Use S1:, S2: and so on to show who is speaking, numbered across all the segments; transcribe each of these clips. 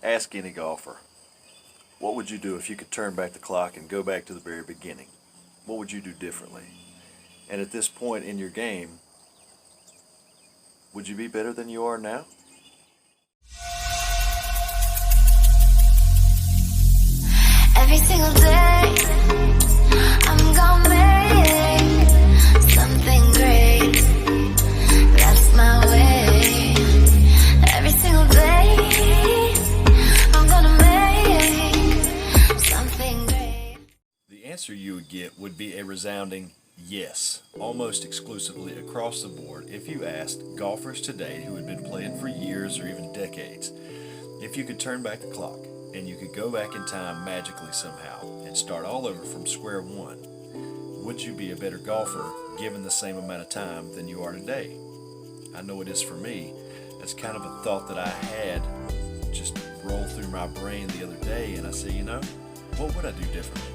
S1: Ask any golfer, what would you do if you could turn back the clock and go back to the very beginning? What would you do differently? And at this point in your game, would you be better than you are now?
S2: Every single day, I'm gonna make something great. That's my way. Every single day, I'm gonna make something great.
S1: The answer you would get would be a resounding yes, almost exclusively across the board if you asked golfers today who had been playing for years or even decades, if you could turn back the clock and you could go back in time magically somehow and start all over from square one, would you be a better golfer given the same amount of time than you are today? I know it is for me. That's kind of a thought that I had just roll through my brain the other day, and I say, what would I do differently?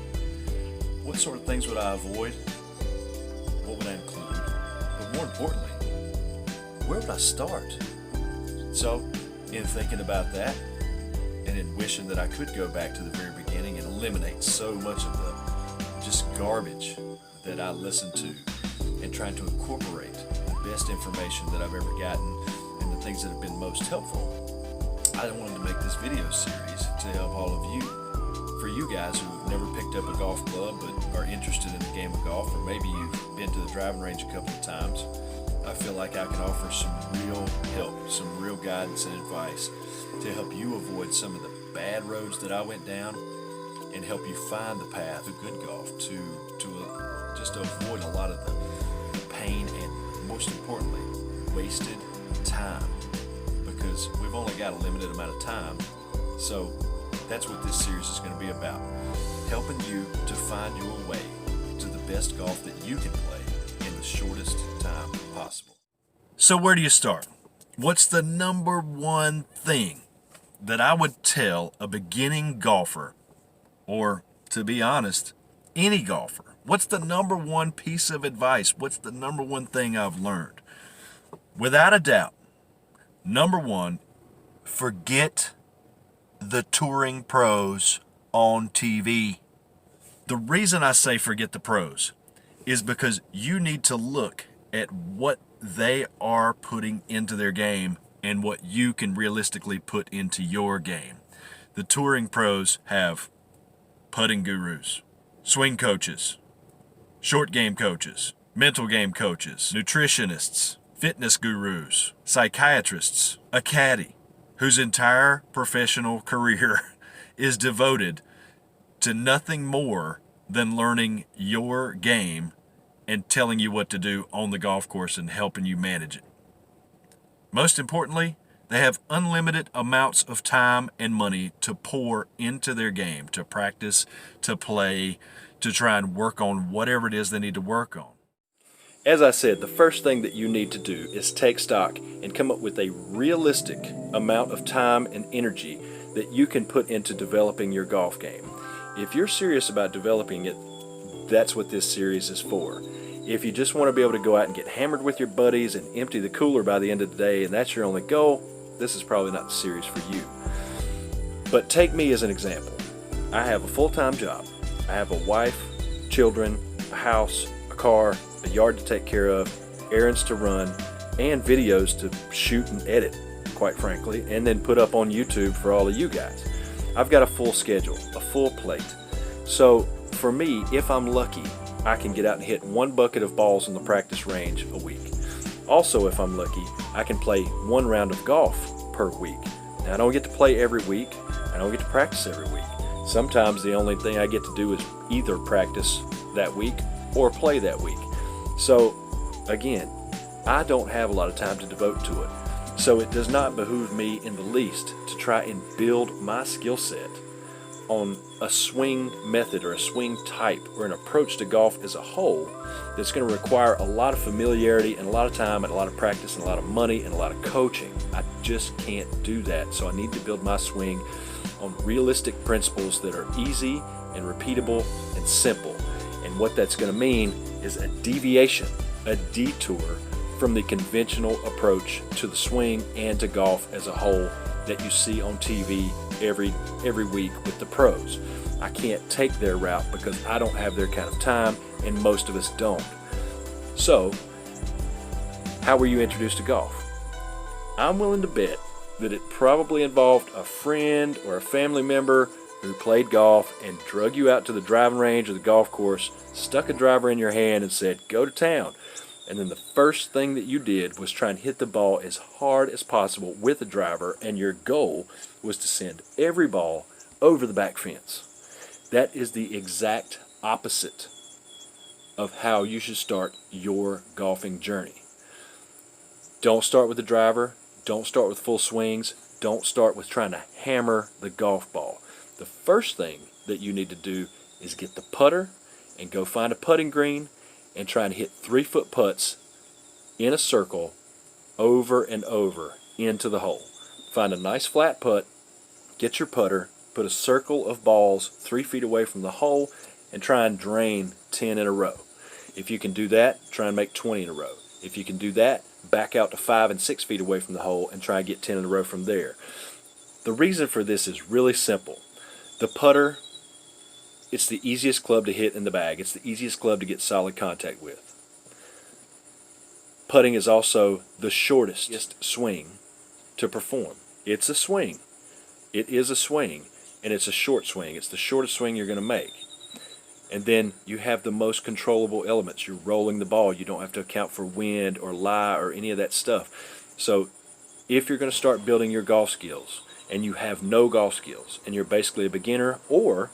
S1: What sort of things would I avoid? What would I include? But more importantly, where would I start? So, in thinking about that, and in wishing that I could go back to the very beginning and eliminate so much of the just garbage that I listened to, and trying to incorporate the best information that I've ever gotten and the things that have been most helpful, I wanted to make this video series to help all of you. For you guys who have never picked up a golf club but are interested in the game of golf, or maybe you've been to the driving range a couple of times, I feel like I can offer some real help, some real guidance and advice to help you avoid some of the bad roads that I went down and help you find the path of good golf just to avoid a lot of the pain and, most importantly, wasted time, because we've only got a limited amount of time. So that's what this series is going to be about, helping you to find your way to the best golf that you can play in the shortest time possible. So where do you start? What's the number one thing that I would tell a beginning golfer, or to be honest, any golfer? What's the number one piece of advice? What's the number one thing I've learned? Without a doubt, number one, forget the touring pros on TV. The reason I say forget the pros is because you need to look at what they are putting into their game and what you can realistically put into your game. The touring pros have putting gurus, swing coaches, short game coaches, mental game coaches, nutritionists, fitness gurus, psychiatrists, a caddy whose entire professional career is devoted to nothing more than learning your game and telling you what to do on the golf course and helping you manage it. Most importantly, they have unlimited amounts of time and money to pour into their game, to practice, to play, to try and work on whatever it is they need to work on. As I said, the first thing that you need to do is take stock and come up with a realistic amount of time and energy that you can put into developing your golf game. If you're serious about developing it, that's what this series is for. If you just want to be able to go out and get hammered with your buddies and empty the cooler by the end of the day, and that's your only goal, this is probably not the series for you. But take me as an example. I have a full-time job. I have a wife, children, a house, a car, a yard to take care of, errands to run, and videos to shoot and edit, quite frankly, and then put up on YouTube for all of you guys. I've got a full schedule, a full plate. So for me, if I'm lucky, I can get out and hit one bucket of balls on the practice range a week. Also, if I'm lucky, I can play one round of golf per week. Now, I don't get to play every week. I don't get to practice every week. Sometimes the only thing I get to do is either practice that week or play that week. So, again, I don't have a lot of time to devote to it. So it does not behoove me in the least to try and build my skill set on a swing method or a swing type or an approach to golf as a whole that's going to require a lot of familiarity and a lot of time and a lot of practice and a lot of money and a lot of coaching. I just can't do that. So I need to build my swing on realistic principles that are easy and repeatable and simple. And what that's going to mean is a deviation, a detour from the conventional approach to the swing and to golf as a whole that you see on TV every week with the pros. I can't take their route because I don't have their kind of time, and most of us don't. So, how were you introduced to golf? I'm willing to bet that it probably involved a friend or a family member who played golf and drug you out to the driving range or the golf course, stuck a driver in your hand and said, go to town. And then the first thing that you did was try and hit the ball as hard as possible with the driver, and your goal was to send every ball over the back fence. That is the exact opposite of how you should start your golfing journey. Don't start with the driver. Don't start with full swings. Don't start with trying to hammer the golf ball. The first thing that you need to do is get the putter and go find a putting green and try and hit 3-foot putts in a circle over and over into the hole. Find a nice flat putt, get your putter, put a circle of balls 3 feet away from the hole, and try and drain 10 in a row. If you can do that, try and make 20 in a row. If you can do that, back out to 5 and 6 feet away from the hole and try and get 10 in a row from there. The reason for this is really simple. The putter, it's the easiest club to hit in the bag. It's the easiest club to get solid contact with. Putting is also the shortest swing to perform. It's a swing. It is a swing, and it's a short swing. It's the shortest swing you're going to make. And then you have the most controllable elements. You're rolling the ball. You don't have to account for wind or lie or any of that stuff. So if you're going to start building your golf skills and you have no golf skills and you're basically a beginner, or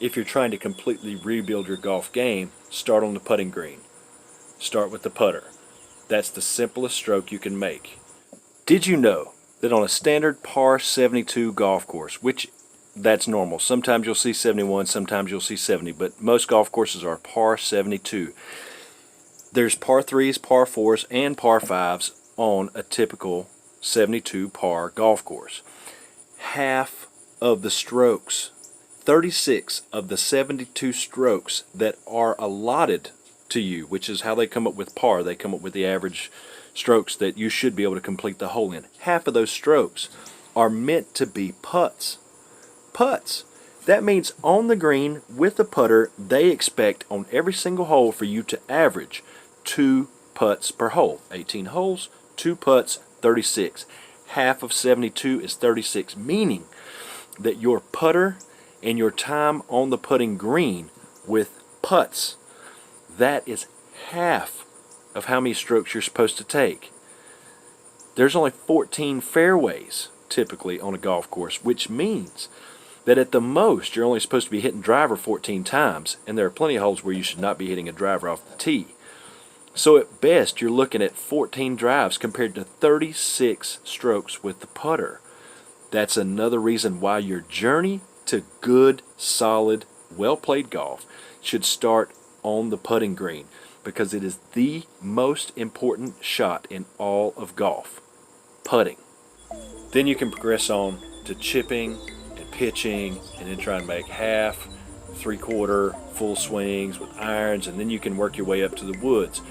S1: if you're trying to completely rebuild your golf game, start on the putting green. Start with the putter. That's the simplest stroke you can make. Did you know that on a standard par 72 golf course, which that's normal. Sometimes you'll see 71, sometimes you'll see 70, but most golf courses are par 72. There's par 3s, par 4s, and par 5s on a typical 72 par golf course. Half of the strokes, 36 of the 72 strokes that are allotted to you, which is how they come up with par. They come up with the average strokes that you should be able to complete the hole in. Half of those strokes are meant to be putts. Putts. That means on the green with the putter, they expect on every single hole for you to average 2 putts per hole. 18 holes, 2 putts, 36. Half of 72 is 36, meaning that your putter and your time on the putting green with putts, that is half of how many strokes you're supposed to take. There's only 14 fairways typically on a golf course, which means that at the most you're only supposed to be hitting driver 14 times, and there are plenty of holes where you should not be hitting a driver off the tee. So at best you're looking at 14 drives compared to 36 strokes with the putter. That's another reason why your journey to good, solid, well-played golf should start on the putting green, because it is the most important shot in all of golf. Putting. Then you can progress on to chipping, pitching, and then try and make half, 3/4, full swings with irons, and then you can work your way up to the woods.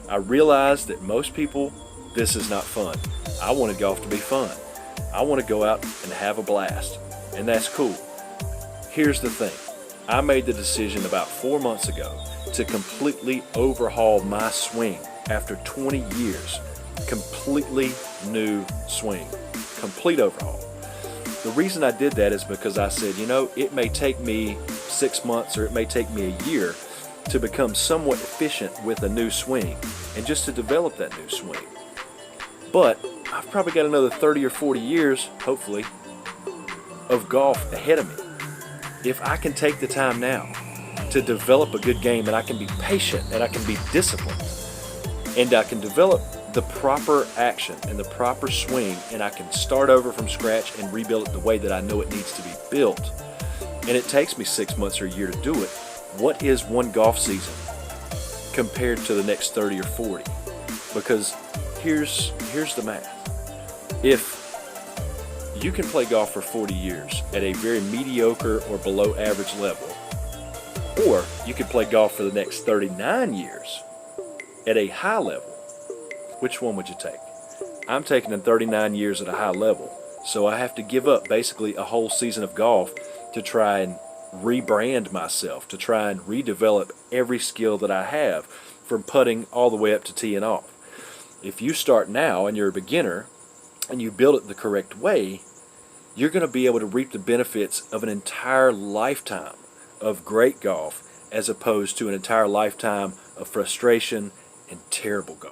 S1: I realize that most people, this is not fun. I wanted golf to be fun. I want to go out and have a blast, and that's cool. Here's the thing. I made the decision about 4 months ago to completely overhaul my swing after 20 years. Completely new swing. Complete overhaul. The reason I did that is because I said, you know, it may take me 6 months or it may take me a year to become somewhat efficient with a new swing and just to develop that new swing. But I've probably got another 30 or 40 years, hopefully, of golf ahead of me. If I can take the time now to develop a good game, and I can be patient and I can be disciplined and I can develop the proper action and the proper swing, and I can start over from scratch and rebuild it the way that I know it needs to be built, and it takes me 6 months or a year to do it, what is one golf season compared to the next 30 or 40? Because here's the math. If you can play golf for 40 years at a very mediocre or below average level, or you could play golf for the next 39 years at a high level, which one would you take? I'm taking the 39 years at a high level So I have to give up basically a whole season of golf to try and rebrand myself, to try and redevelop every skill that I have, from putting all the way up to teeing off. If you start now and you're a beginner and you build it the correct way, you're going to be able to reap the benefits of an entire lifetime of great golf, as opposed to an entire lifetime of frustration and terrible golf.